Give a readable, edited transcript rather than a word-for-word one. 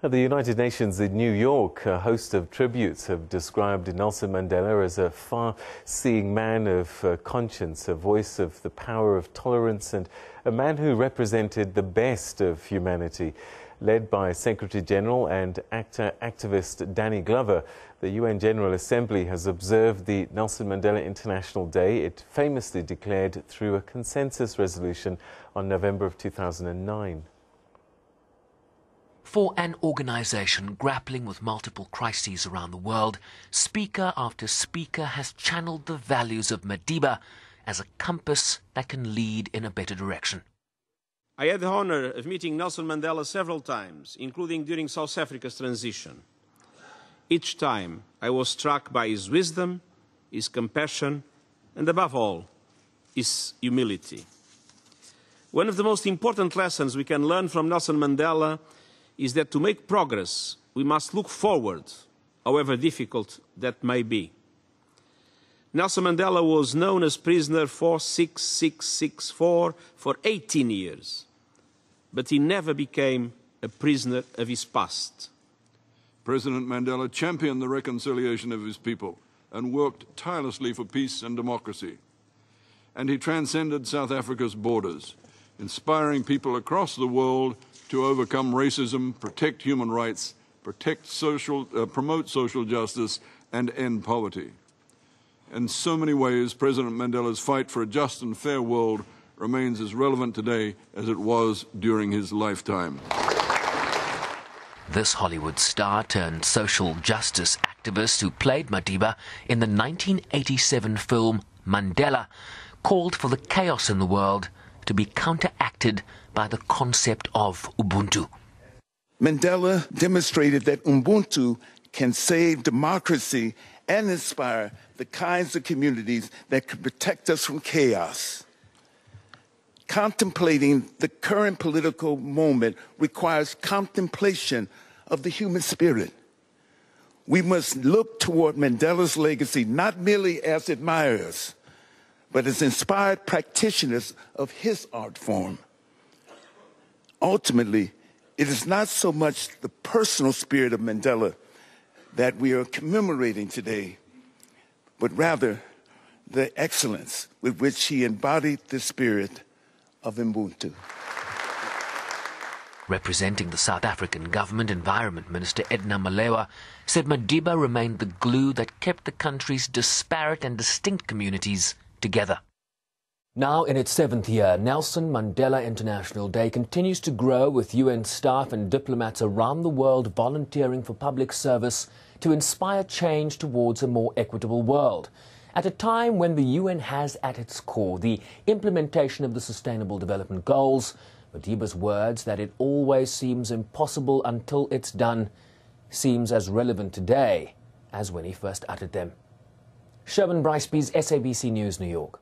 At the United Nations in New York, a host of tributes have described Nelson Mandela as a far-seeing man of conscience, a voice of the power of tolerance, and a man who represented the best of humanity. Led by Secretary-General and activist Danny Glover, the UN General Assembly has observed the Nelson Mandela International Day it famously declared through a consensus resolution on November of 2009. For an organisation grappling with multiple crises around the world, speaker after speaker has channeled the values of Madiba as a compass that can lead in a better direction. I had the honour of meeting Nelson Mandela several times, including during South Africa's transition. Each time I was struck by his wisdom, his compassion, and above all, his humility. One of the most important lessons we can learn from Nelson Mandela is that to make progress, we must look forward, however difficult that may be. Nelson Mandela was known as prisoner 46664 for 18 years, but he never became a prisoner of his past. President Mandela championed the reconciliation of his people and worked tirelessly for peace and democracy. And he transcended South Africa's borders, inspiring people across the world to overcome racism, protect human rights, promote social justice, and end poverty. In so many ways, President Mandela's fight for a just and fair world remains as relevant today as it was during his lifetime. This Hollywood star turned social justice activist who played Madiba in the 1987 film Mandela called for the chaos in the world to be counteracted by the concept of Ubuntu. Mandela demonstrated that Ubuntu can save democracy and inspire the kinds of communities that can protect us from chaos. Contemplating the current political moment requires contemplation of the human spirit. We must look toward Mandela's legacy not merely as admirers, but as inspired practitioners of his art form. Ultimately, it is not so much the personal spirit of Mandela that we are commemorating today, but rather the excellence with which he embodied the spirit of Ubuntu. Representing the South African government, Environment Minister Edna Malewa said Madiba remained the glue that kept the country's disparate and distinct communities together. Now in its 7th year, Nelson Mandela International Day continues to grow, with UN staff and diplomats around the world volunteering for public service to inspire change towards a more equitable world. At a time when the UN has at its core the implementation of the Sustainable Development Goals, Madiba's words that it always seems impossible until it's done seems as relevant today as when he first uttered them. Sherman Bryceby's SABC News, New York.